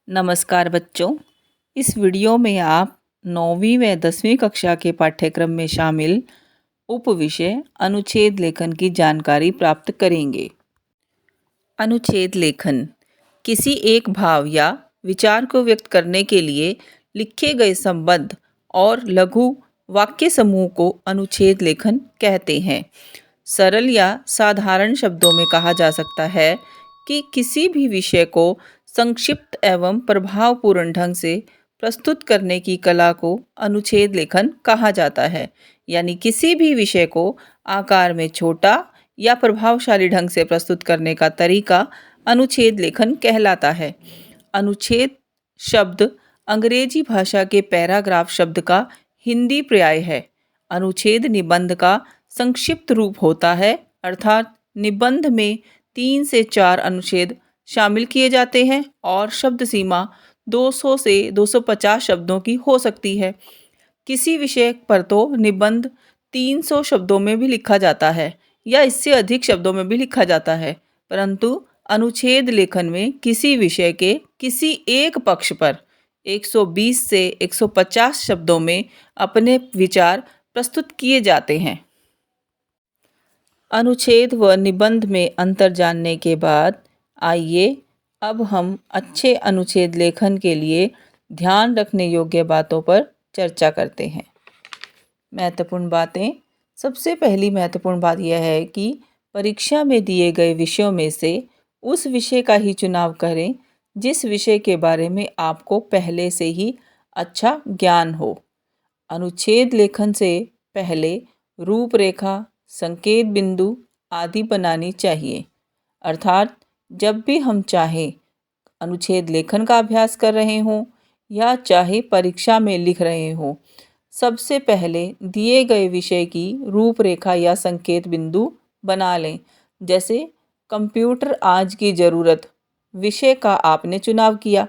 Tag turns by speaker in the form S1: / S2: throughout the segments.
S1: नमस्कार बच्चों। इस वीडियो में आप 9वीं व 10वीं कक्षा के पाठ्यक्रम में शामिल उपविषय अनुच्छेद लेखन की जानकारी प्राप्त करेंगे। अनुच्छेद लेखन किसी एक भाव या विचार को व्यक्त करने के लिए लिखे गए संबंध और लघु वाक्य समूह को अनुच्छेद लेखन कहते हैं। सरल या साधारण शब्दों में कहा जा सकता है कि किसी भी विषय को संक्षिप्त एवं प्रभावपूर्ण ढंग से प्रस्तुत करने की कला को अनुच्छेद लेखन कहा जाता है। यानी किसी भी विषय को आकार में छोटा या प्रभावशाली ढंग से प्रस्तुत करने का तरीका अनुच्छेद लेखन कहलाता है। अनुच्छेद शब्द अंग्रेजी भाषा के पैराग्राफ शब्द का हिंदी पर्याय है। अनुच्छेद निबंध का संक्षिप्त रूप होता है, अर्थात निबंध में 3 से 4 अनुच्छेद शामिल किए जाते हैं और शब्द सीमा 200 से 250 शब्दों की हो सकती है। किसी विषय पर तो निबंध 300 शब्दों में भी लिखा जाता है या इससे अधिक शब्दों में भी लिखा जाता है, परंतु अनुच्छेद लेखन में किसी विषय के किसी एक पक्ष पर 120 से 150 शब्दों में अपने विचार प्रस्तुत किए जाते हैं। अनुच्छेद व निबंध में अंतर जानने के बाद आइए अब हम अच्छे अनुच्छेद लेखन के लिए ध्यान रखने योग्य बातों पर चर्चा करते हैं। महत्वपूर्ण बातें। सबसे पहली महत्वपूर्ण बात यह है कि परीक्षा में दिए गए विषयों में से उस विषय का ही चुनाव करें जिस विषय के बारे में आपको पहले से ही अच्छा ज्ञान हो। अनुच्छेद लेखन से पहले रूपरेखा, संकेत बिंदु आदि बनानी चाहिए। अर्थात जब भी हम चाहें अनुच्छेद लेखन का अभ्यास कर रहे हों या चाहे परीक्षा में लिख रहे हों, सबसे पहले दिए गए विषय की रूपरेखा या संकेत बिंदु बना लें। जैसे कंप्यूटर आज की ज़रूरत विषय का आपने चुनाव किया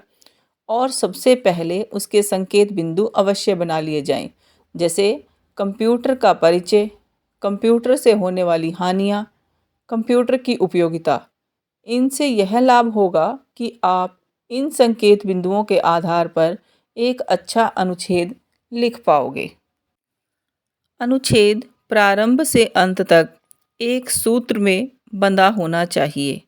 S1: और सबसे पहले उसके संकेत बिंदु अवश्य बना लिए जाएं। जैसे कंप्यूटर का परिचय, कंप्यूटर से होने वाली हानियाँ, कंप्यूटर की उपयोगिता। इनसे यह लाभ होगा कि आप इन संकेत बिंदुओं के आधार पर एक अच्छा अनुच्छेद लिख पाओगे। अनुच्छेद प्रारंभ से अंत तक एक सूत्र में बंधा होना चाहिए।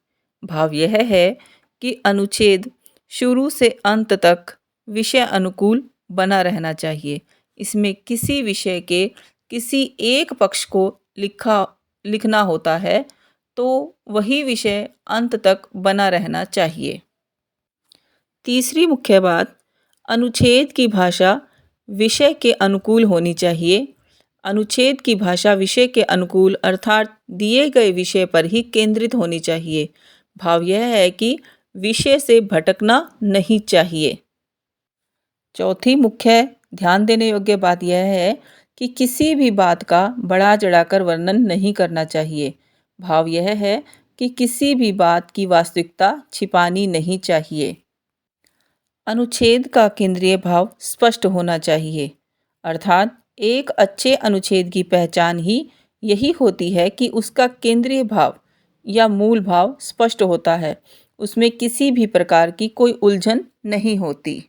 S1: भाव यह है कि अनुच्छेद शुरू से अंत तक विषय अनुकूल बना रहना चाहिए। इसमें किसी विषय के किसी एक पक्ष को लिखना होता है तो वही विषय अंत तक बना रहना चाहिए। तीसरी मुख्य बात, अनुच्छेद की भाषा विषय के अनुकूल होनी चाहिए। अनुच्छेद की भाषा विषय के अनुकूल अर्थात दिए गए विषय पर ही केंद्रित होनी चाहिए। भाव यह है कि विषय से भटकना नहीं चाहिए। चौथी मुख्य ध्यान देने योग्य बात यह है कि किसी भी बात का बढ़ा चढ़ाकर वर्णन नहीं करना चाहिए। भाव यह है कि किसी भी बात की वास्तविकता छिपानी नहीं चाहिए। अनुच्छेद का केंद्रीय भाव स्पष्ट होना चाहिए। अर्थात एक अच्छे अनुच्छेद की पहचान ही यही होती है कि उसका केंद्रीय भाव या मूल भाव स्पष्ट होता है, उसमें किसी भी प्रकार की कोई उलझन नहीं होती।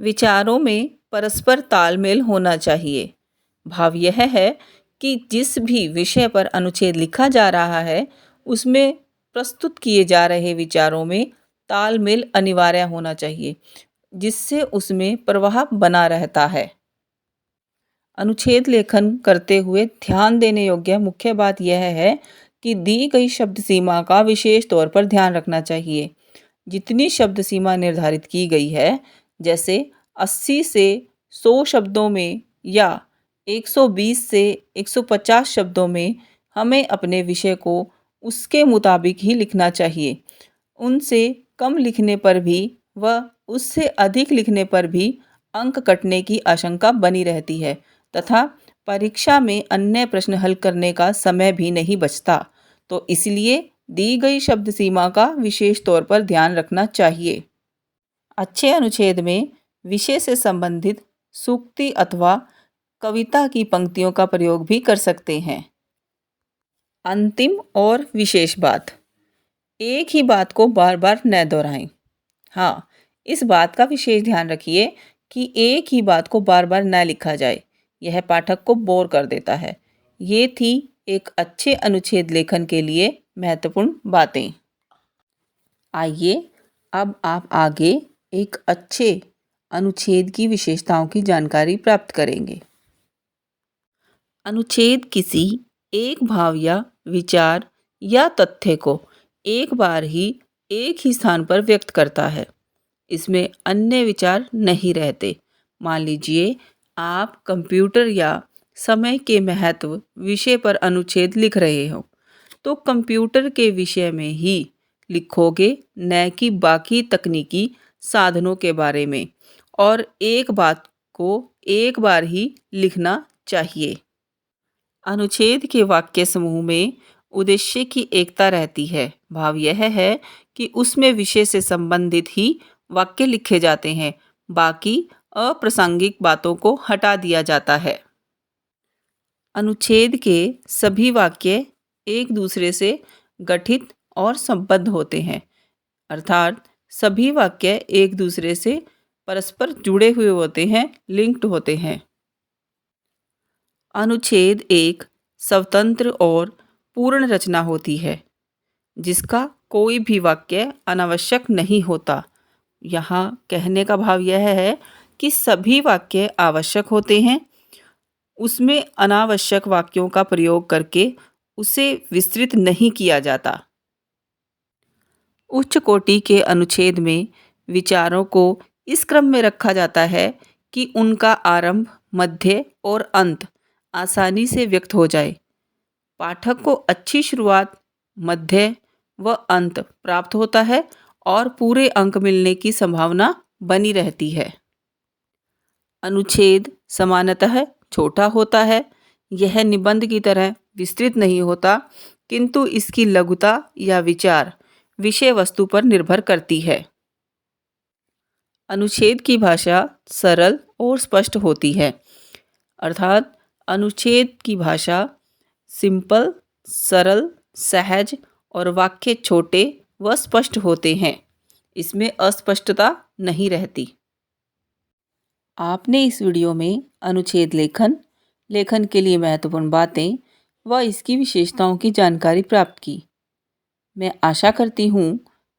S1: विचारों में परस्पर तालमेल होना चाहिए। भाव यह है कि जिस भी विषय पर अनुच्छेद लिखा जा रहा है उसमें प्रस्तुत किए जा रहे विचारों में तालमेल अनिवार्य होना चाहिए, जिससे उसमें प्रवाह बना रहता है। अनुच्छेद लेखन करते हुए ध्यान देने योग्य मुख्य बात यह है कि दी गई शब्द सीमा का विशेष तौर पर ध्यान रखना चाहिए। जितनी शब्द सीमा निर्धारित की गई है, जैसे 80 से 100 शब्दों में या 120 से 150 शब्दों में, हमें अपने विषय को उसके मुताबिक ही लिखना चाहिए। उनसे कम लिखने पर भी व उससे अधिक लिखने पर भी अंक कटने की आशंका बनी रहती है तथा परीक्षा में अन्य प्रश्न हल करने का समय भी नहीं बचता। तो इसलिए दी गई शब्द सीमा का विशेष तौर पर ध्यान रखना चाहिए। अच्छे अनुच्छेद में विषय से संबंधित सूक्ति अथवा कविता की पंक्तियों का प्रयोग भी कर सकते हैं। अंतिम और विशेष बात, एक ही बात को बार बार न दोहराएं। हाँ, इस बात का विशेष ध्यान रखिए कि एक ही बात को बार बार न लिखा जाए, यह पाठक को बोर कर देता है। ये थी एक अच्छे अनुच्छेद लेखन के लिए महत्वपूर्ण बातें। आइए अब आप आगे एक अच्छे अनुच्छेद की विशेषताओं की जानकारी प्राप्त करेंगे। अनुच्छेद किसी एक भाव या विचार या तथ्य को एक बार ही एक ही स्थान पर व्यक्त करता है। इसमें अन्य विचार नहीं रहते। मान लीजिए आप कंप्यूटर या समय के महत्व विषय पर अनुच्छेद लिख रहे हो, तो कंप्यूटर के विषय में ही लिखोगे, न कि बाकी तकनीकी साधनों के बारे में। और एक बात को एक बार ही लिखना चाहिए। अनुच्छेद के वाक्य समूह में उद्देश्य की एकता रहती है। भाव यह है कि उसमें विषय से संबंधित ही वाक्य लिखे जाते हैं, बाकी अप्रासंगिक बातों को हटा दिया जाता है। अनुच्छेद के सभी वाक्य एक दूसरे से गठित और संबद्ध होते हैं, अर्थात सभी वाक्य एक दूसरे से परस्पर जुड़े हुए होते हैं, लिंक्ड होते हैं। अनुच्छेद एक स्वतंत्र और पूर्ण रचना होती है, जिसका कोई भी वाक्य अनावश्यक नहीं होता। यहाँ कहने का भाव यह है कि सभी वाक्य आवश्यक होते हैं, उसमें अनावश्यक वाक्यों का प्रयोग करके उसे विस्तृत नहीं किया जाता। उच्च कोटि के अनुच्छेद में विचारों को इस क्रम में रखा जाता है कि उनका आरंभ, मध्य और अंत आसानी से व्यक्त हो जाए। पाठक को अच्छी शुरुआत, मध्य व अंत प्राप्त होता है और पूरे अंक मिलने की संभावना बनी रहती है। अनुच्छेद सामान्यतः छोटा होता है। यह निबंध की तरह विस्तृत नहीं होता, किंतु इसकी लघुता या विचार विषय वस्तु पर निर्भर करती है। अनुच्छेद की भाषा सरल और स्पष्ट होती है, अर्थात अनुच्छेद की भाषा सिंपल, सरल, सहज और वाक्य छोटे व स्पष्ट होते हैं। इसमें अस्पष्टता नहीं रहती। आपने इस वीडियो में अनुच्छेद लेखन के लिए महत्वपूर्ण बातें व इसकी विशेषताओं की जानकारी प्राप्त की। मैं आशा करती हूँ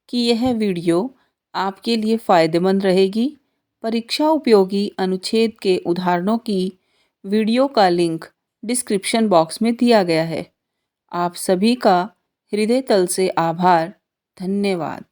S1: कि यह वीडियो आपके लिए फ़ायदेमंद रहेगी। परीक्षा उपयोगी अनुच्छेद के उदाहरणों की वीडियो का लिंक डिस्क्रिप्शन बॉक्स में दिया गया है। आप सभी का हृदय तल से आभार। धन्यवाद।